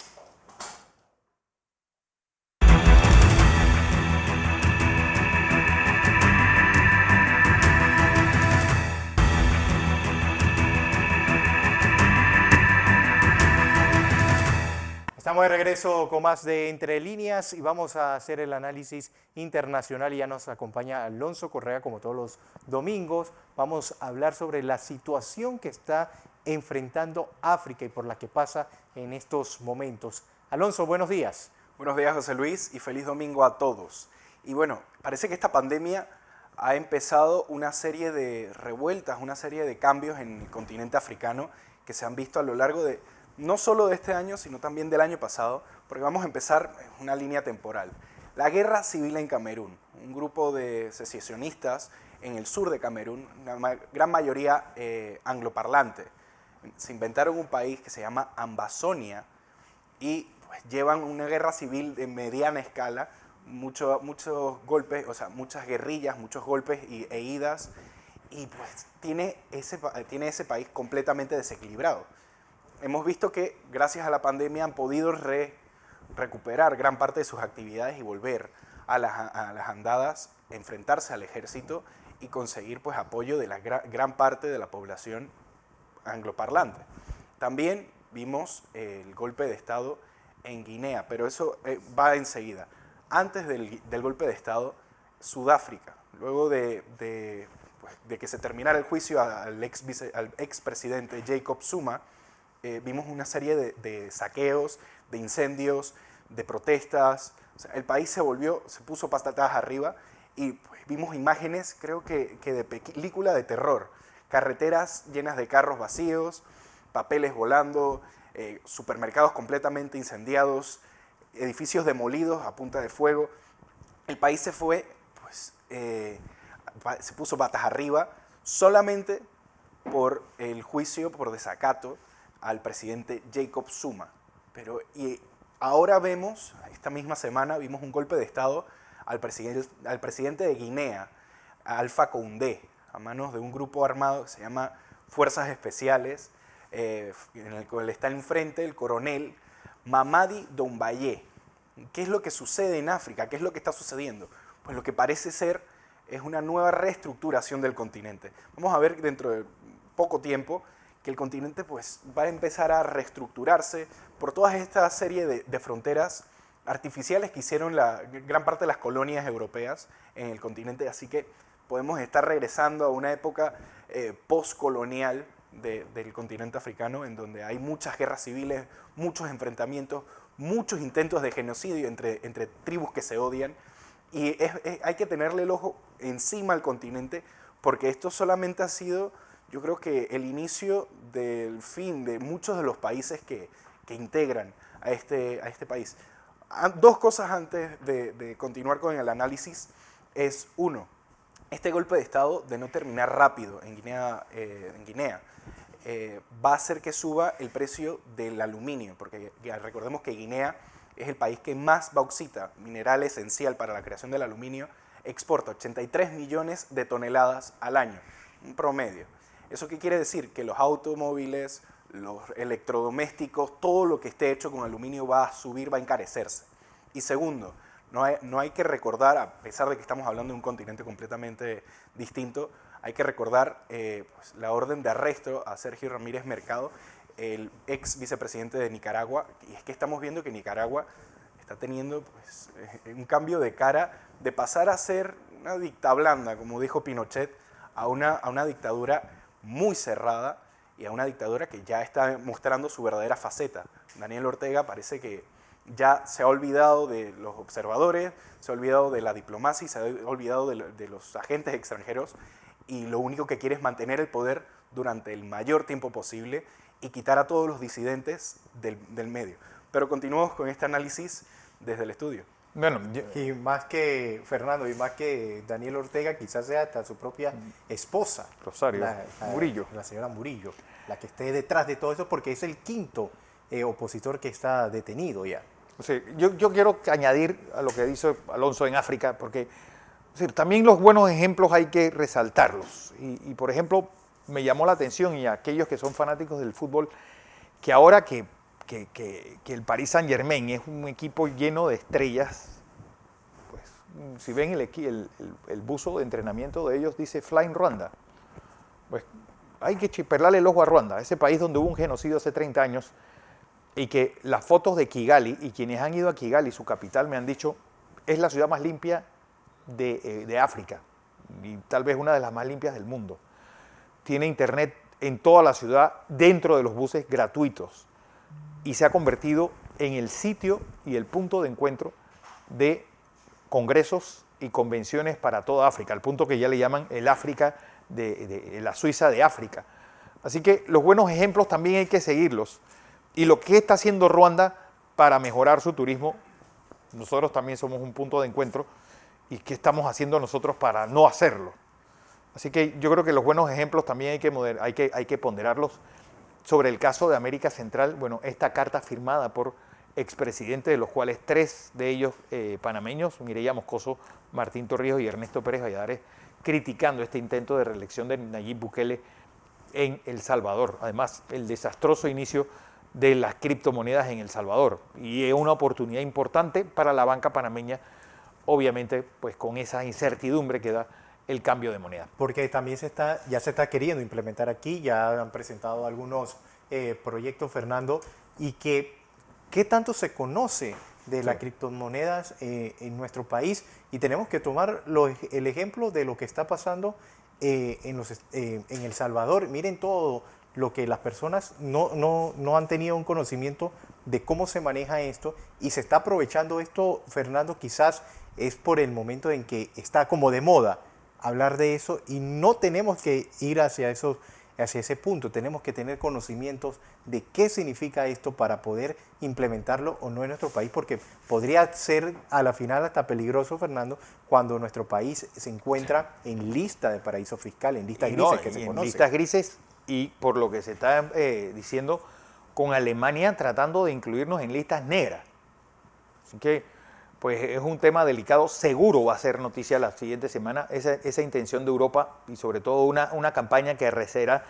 Estamos de regreso con más de Entre Líneas y vamos a hacer el análisis internacional y ya nos acompaña Alonso Correa como todos los domingos. Vamos a hablar sobre la situación que está enfrentando África y por la que pasa en estos momentos. Alonso, buenos días. Buenos días, José Luis, y feliz domingo a todos. Y bueno, parece que esta pandemia ha empezado una serie de revueltas, una serie de cambios en el continente africano que se han visto a lo largo de, no solo de este año, sino también del año pasado, porque vamos a empezar una línea temporal. La guerra civil en Camerún, un grupo de secesionistas en el sur de Camerún, una gran mayoría angloparlante. Se inventaron un país que se llama Ambazonia y pues, llevan una guerra civil de mediana escala, muchos golpes, o sea, muchas guerrillas, muchos golpes e idas, y pues tiene ese país completamente desequilibrado. Hemos visto que gracias a la pandemia han podido recuperar gran parte de sus actividades y volver a las andadas, enfrentarse al ejército y conseguir pues, apoyo de la gran parte de la población angloparlante. También vimos el golpe de Estado en Guinea, pero eso va enseguida. Antes del golpe de Estado, Sudáfrica, luego de que se terminara el juicio al expresidente Jacob Zuma, vimos una serie de saqueos, de incendios, de protestas. O sea, el país se puso patas arriba y pues, vimos imágenes, creo que de película de terror. Carreteras llenas de carros vacíos, papeles volando, supermercados completamente incendiados, edificios demolidos a punta de fuego. El país se puso patas arriba solamente por el juicio por desacato al presidente Jacob Zuma. Y ahora esta misma semana, vimos un golpe de Estado al presidente de Guinea, Alpha Condé, a manos de un grupo armado que se llama Fuerzas Especiales, en el cual está enfrente el coronel Mamadi Doumbouya. ¿Qué es lo que sucede en África? ¿Qué es lo que está sucediendo? Pues lo que parece ser es una nueva reestructuración del continente. Vamos a ver dentro de poco tiempo que el continente pues, va a empezar a reestructurarse por toda esta serie de fronteras artificiales que hicieron la gran parte de las colonias europeas en el continente, así que podemos estar regresando a una época postcolonial del continente africano, en donde hay muchas guerras civiles, muchos enfrentamientos, muchos intentos de genocidio entre tribus que se odian, y hay que tenerle el ojo encima al continente, porque esto solamente ha sido, yo creo que el inicio del fin de muchos de los países que integran a este país. Dos cosas antes de continuar con el análisis es, uno, este golpe de Estado de no terminar rápido en Guinea va a hacer que suba el precio del aluminio, porque recordemos que Guinea es el país que más bauxita, mineral esencial para la creación del aluminio, exporta 83 millones de toneladas al año, un promedio. ¿Eso qué quiere decir? Que los automóviles, los electrodomésticos, todo lo que esté hecho con aluminio va a subir, va a encarecerse. Y segundo, no hay que recordar, a pesar de que estamos hablando de un continente completamente distinto, hay que recordar pues, la orden de arresto a Sergio Ramírez Mercado, el ex vicepresidente de Nicaragua, y es que estamos viendo que Nicaragua está teniendo pues, un cambio de cara de pasar a ser una dicta blanda, como dijo Pinochet, a una dictadura muy cerrada y a una dictadura que ya está mostrando su verdadera faceta. Daniel Ortega parece que ya se ha olvidado de los observadores, se ha olvidado de la diplomacia, se ha olvidado de los agentes extranjeros, y lo único que quiere es mantener el poder durante el mayor tiempo posible y quitar a todos los disidentes del medio. Pero continuamos con este análisis desde el estudio. Bueno, y más que Fernando, y más que Daniel Ortega, quizás sea hasta su propia esposa, Rosario Murillo. La señora Murillo, la que esté detrás de todo eso, porque es el quinto opositor que está detenido ya. O sea, yo quiero añadir a lo que dice Alonso en África, porque también los buenos ejemplos hay que resaltarlos. Y por ejemplo, me llamó la atención, y a aquellos que son fanáticos del fútbol, que ahora que el Paris Saint-Germain es un equipo lleno de estrellas, pues si ven el buzo de entrenamiento de ellos dice Flying Rwanda, pues hay que chiperlarle el ojo a Ruanda, ese país donde hubo un genocidio hace 30 años, y que las fotos de Kigali, y quienes han ido a Kigali, su capital, me han dicho, es la ciudad más limpia de África, y tal vez una de las más limpias del mundo. Tiene internet en toda la ciudad, dentro de los buses gratuitos, y se ha convertido en el sitio y el punto de encuentro de congresos y convenciones para toda África, al punto que ya le llaman el África de la Suiza de África. Así que los buenos ejemplos también hay que seguirlos. Y lo que está haciendo Ruanda para mejorar su turismo, nosotros también somos un punto de encuentro. ¿Y qué estamos haciendo nosotros para no hacerlo? Así que yo creo que los buenos ejemplos también hay que ponderarlos. Sobre el caso de América Central, bueno, esta carta firmada por expresidentes, de los cuales 3 de ellos panameños, Mireya Moscoso, Martín Torrijos y Ernesto Pérez Valladares, criticando este intento de reelección de Nayib Bukele en El Salvador. Además, el desastroso inicio de las criptomonedas en El Salvador. Y es una oportunidad importante para la banca panameña, obviamente, pues con esa incertidumbre que da el cambio de moneda. Porque también ya se está queriendo implementar aquí, ya han presentado algunos proyectos, Fernando, y ¿qué tanto se conoce de las criptomonedas en nuestro país? Y tenemos que tomar el ejemplo de lo que está pasando en El Salvador. Miren todo lo que las personas no han tenido un conocimiento de cómo se maneja esto, y se está aprovechando esto, Fernando, quizás es por el momento en que está como de moda hablar de eso, y no tenemos que ir hacia ese punto. Tenemos que tener conocimientos de qué significa esto para poder implementarlo o no en nuestro país, porque podría ser a la final hasta peligroso, Fernando, cuando nuestro país se encuentra en lista de paraísos fiscales, en listas grises que se conocen. Listas grises, y por lo que se está diciendo, con Alemania tratando de incluirnos en listas negras. Así que pues es un tema delicado. Seguro va a ser noticia la siguiente semana esa intención de Europa, y sobre todo una campaña que recerá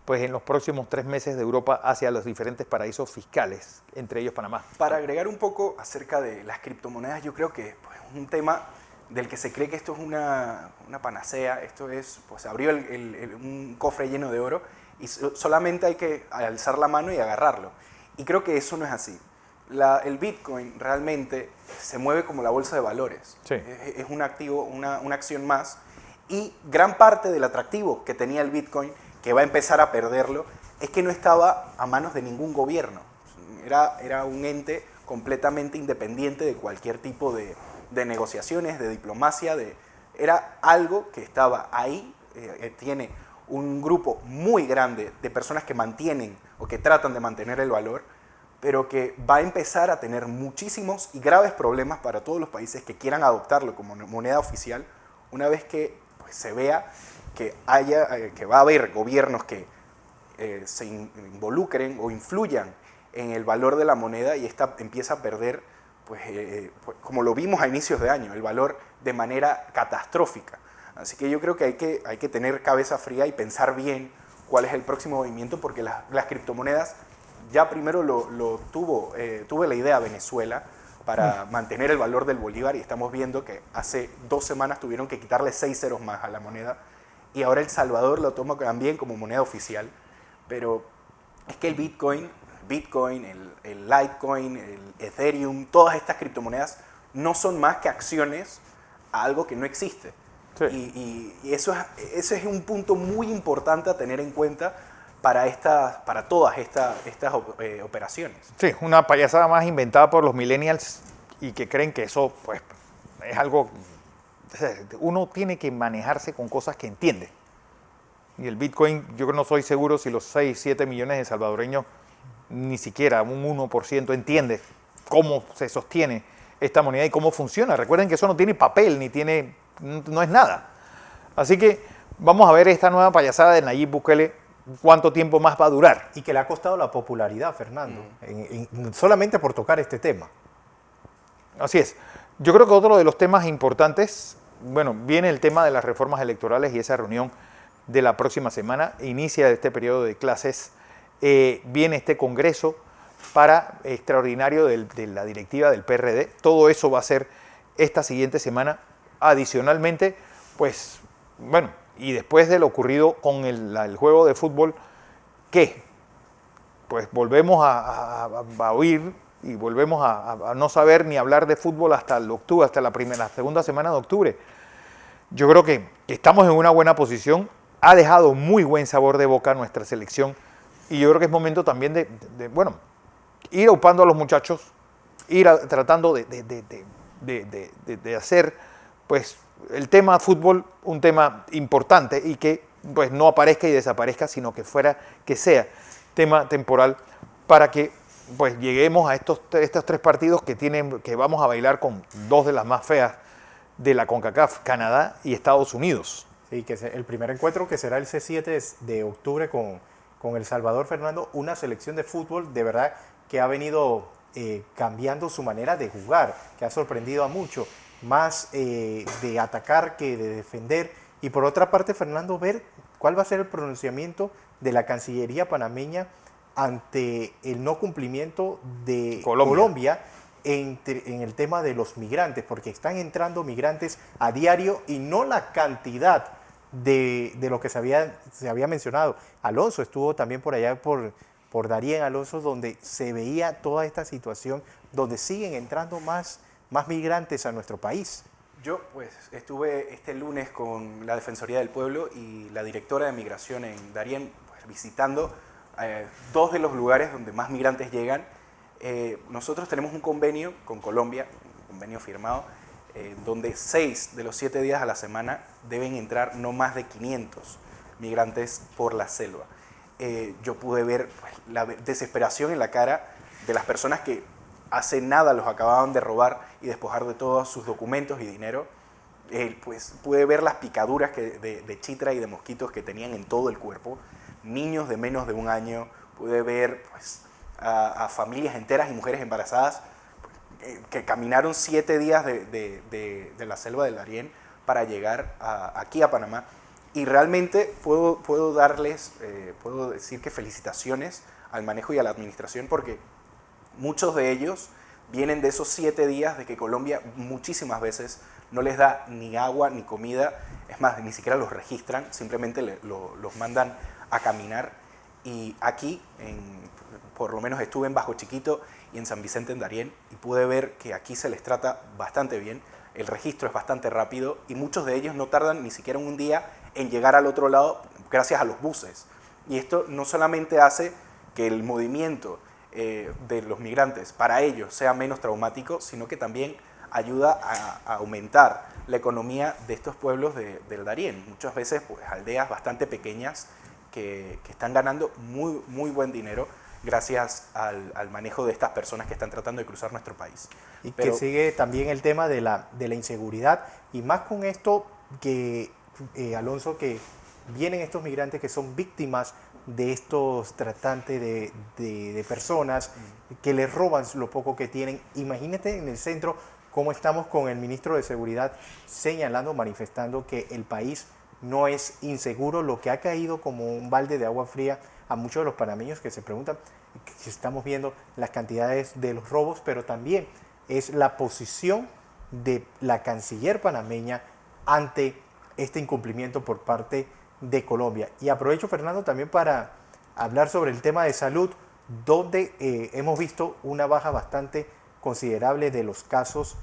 pues en los próximos 3 meses de Europa hacia los diferentes paraísos fiscales, entre ellos Panamá. Para agregar un poco acerca de las criptomonedas, yo creo que pues, es un tema del que se cree que esto es una panacea. Esto es, pues se abrió un cofre lleno de oro y solamente hay que alzar la mano y agarrarlo. Y creo que eso no es así. El Bitcoin realmente se mueve como la bolsa de valores. Sí. Es un activo, una acción más, y gran parte del atractivo que tenía el Bitcoin, que va a empezar a perderlo, es que no estaba a manos de ningún gobierno. Era un ente completamente independiente de cualquier tipo de negociaciones, de diplomacia. Era algo que estaba ahí. Tiene un grupo muy grande de personas que mantienen o que tratan de mantener el valor, pero que va a empezar a tener muchísimos y graves problemas para todos los países que quieran adoptarlo como moneda oficial, una vez que pues, se vea que va a haber gobiernos que se involucren o influyan en el valor de la moneda, y esta empieza a perder, pues, como lo vimos a inicios de año, el valor de manera catastrófica. Así que yo creo que hay que tener cabeza fría y pensar bien cuál es el próximo movimiento, porque las criptomonedas ya primero tuve la idea Venezuela para mantener el valor del bolívar, y estamos viendo que hace 2 semanas tuvieron que quitarle 6 ceros más a la moneda, y ahora El Salvador lo toma también como moneda oficial. Pero es que el Bitcoin, el Litecoin, el Ethereum, todas estas criptomonedas no son más que acciones a algo que no existe. Sí. Y eso es un punto muy importante a tener en cuenta para todas estas operaciones. Sí, una payasada más inventada por los millennials, y que creen que eso pues es algo... Uno tiene que manejarse con cosas que entiende. Y el Bitcoin, yo no soy seguro si los 6, 7 millones de salvadoreños, ni siquiera un 1% entiende cómo se sostiene esta moneda y cómo funciona. Recuerden que eso no tiene papel, no es nada. Así que vamos a ver esta nueva payasada de Nayib Bukele, cuánto tiempo más va a durar. Y que le ha costado la popularidad, Fernando, solamente por tocar este tema. Así es. Yo creo que otro de los temas importantes, bueno, viene el tema de las reformas electorales, y esa reunión de la próxima semana inicia este periodo de clases. Viene este congreso extraordinario de la directiva del PRD. Todo eso va a ser esta siguiente semana. Adicionalmente, pues, bueno, y después de lo ocurrido con el juego de fútbol, ¿qué? Pues volvemos a oír y volvemos a no saber ni hablar de fútbol hasta el octubre, hasta la segunda semana de octubre. Yo creo que estamos en una buena posición. Ha dejado muy buen sabor de boca nuestra selección, y yo creo que es momento también de ir aupando a los muchachos ir tratando de hacer pues el tema fútbol un tema importante y que pues no aparezca y desaparezca, sino que sea tema temporal para que pues lleguemos a estos 3 partidos que vamos a bailar con 2 de las más feas de la CONCACAF, Canadá y Estados Unidos. Sí, que el primer encuentro que será el C7 de octubre con El Salvador, Fernando, una selección de fútbol de verdad que ha venido cambiando su manera de jugar, que ha sorprendido a muchos, más de atacar que de defender. Y por otra parte, Fernando, ver cuál va a ser el pronunciamiento de la Cancillería panameña ante el no cumplimiento de Colombia en el tema de los migrantes, porque están entrando migrantes a diario y no la cantidad de lo que se había mencionado. Alonso estuvo también por allá por Darién, Alonso, donde se veía toda esta situación, donde siguen entrando más migrantes a nuestro país. Yo pues estuve este lunes con la Defensoría del Pueblo y la directora de Migración en Darién, pues, visitando 2 de los lugares donde más migrantes llegan. Nosotros tenemos un convenio con Colombia, un convenio firmado, donde 6 de los 7 días a la semana deben entrar no más de 500 migrantes por la selva. Yo pude ver pues, la desesperación en la cara de las personas que hace nada los acababan de robar y despojar de todos sus documentos y dinero. Pues pude ver las picaduras de chitra y de mosquitos que tenían en todo el cuerpo. Niños de menos de 1 año, pude ver pues, a familias enteras y mujeres embarazadas que caminaron 7 días de la selva del Darién para llegar aquí a Panamá. Y realmente puedo decir que felicitaciones al manejo y a la administración, porque muchos de ellos vienen de esos 7 días de que Colombia muchísimas veces no les da ni agua ni comida, es más, ni siquiera los registran, simplemente los mandan a caminar. Y aquí, por lo menos estuve en Bajo Chiquito y en San Vicente en Darién, y pude ver que aquí se les trata bastante bien, el registro es bastante rápido y muchos de ellos no tardan ni siquiera 1 día en llegar al otro lado gracias a los buses. Y esto no solamente hace que el movimiento de los migrantes para ellos sea menos traumático, sino que también ayuda a aumentar la economía de estos pueblos del Darién. Muchas veces pues, aldeas bastante pequeñas que están ganando muy buen dinero gracias al manejo de estas personas que están tratando de cruzar nuestro país. Y que sigue también el tema de la inseguridad, y más con esto que, Alonso, que vienen estos migrantes que son víctimas de estos tratantes de personas que les roban lo poco que tienen. Imagínate en el centro cómo estamos con el ministro de Seguridad señalando, manifestando que el país no es inseguro, lo que ha caído como un balde de agua fría a muchos de los panameños que se preguntan, que estamos viendo las cantidades de los robos, pero también es la posición de la canciller panameña ante este incumplimiento por parte de Colombia. Y aprovecho, Fernando, también para hablar sobre el tema de salud, donde hemos visto una baja bastante considerable de los casos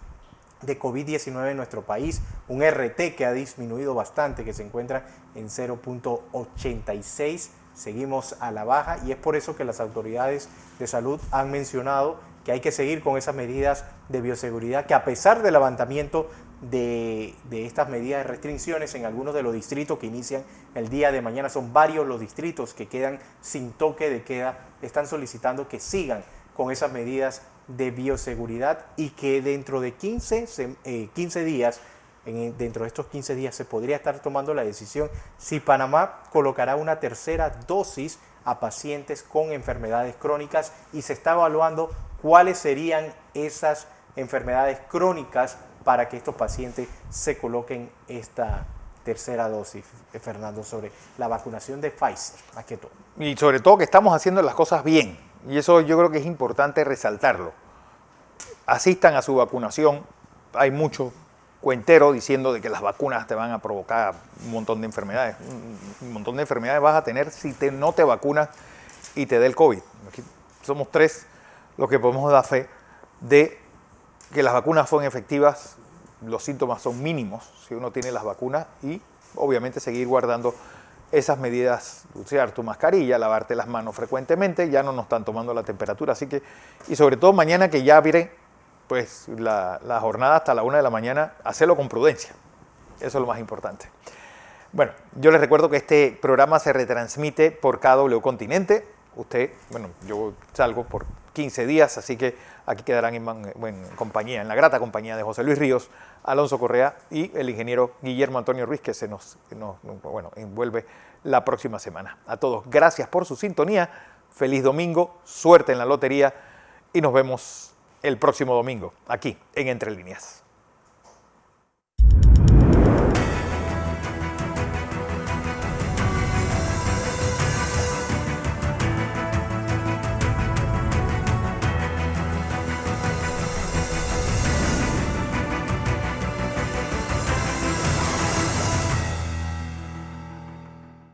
de COVID-19 en nuestro país, un RT que ha disminuido bastante, que se encuentra en 0.86, seguimos a la baja, y es por eso que las autoridades de salud han mencionado que hay que seguir con esas medidas de bioseguridad, que a pesar del levantamiento de estas medidas de restricciones en algunos de los distritos que inician el día de mañana, son varios los distritos que quedan sin toque de queda, están solicitando que sigan con esas medidas de bioseguridad y que dentro de 15 días, dentro de estos 15 días se podría estar tomando la decisión si Panamá colocará una tercera dosis a pacientes con enfermedades crónicas, y se está evaluando cuáles serían esas enfermedades crónicas para que estos pacientes se coloquen esta tercera dosis, Fernando, sobre la vacunación de Pfizer, más que todo. Y sobre todo que estamos haciendo las cosas bien, y eso yo creo que es importante resaltarlo. Asistan a su vacunación. Hay mucho cuentero diciendo de que las vacunas te van a provocar un montón de enfermedades. Un montón de enfermedades vas a tener si no te vacunas y te dé el COVID. Aquí somos 3 los que podemos dar fe de que las vacunas son efectivas, los síntomas son mínimos si uno tiene las vacunas, y obviamente seguir guardando esas medidas, usar tu mascarilla, lavarte las manos frecuentemente, ya no nos están tomando la temperatura, así que, y sobre todo mañana que ya viene pues la jornada hasta la 1 de la mañana, hacerlo con prudencia. Eso es lo más importante. Bueno, yo les recuerdo que este programa se retransmite por KW Continente. Usted, bueno, yo salgo por 15 días, así que aquí quedarán en compañía, en la grata compañía de José Luis Ríos, Alonso Correa y el ingeniero Guillermo Antonio Ruiz, que se nos envuelve la próxima semana. A todos, gracias por su sintonía, feliz domingo, suerte en la lotería y nos vemos el próximo domingo aquí en Entre Líneas.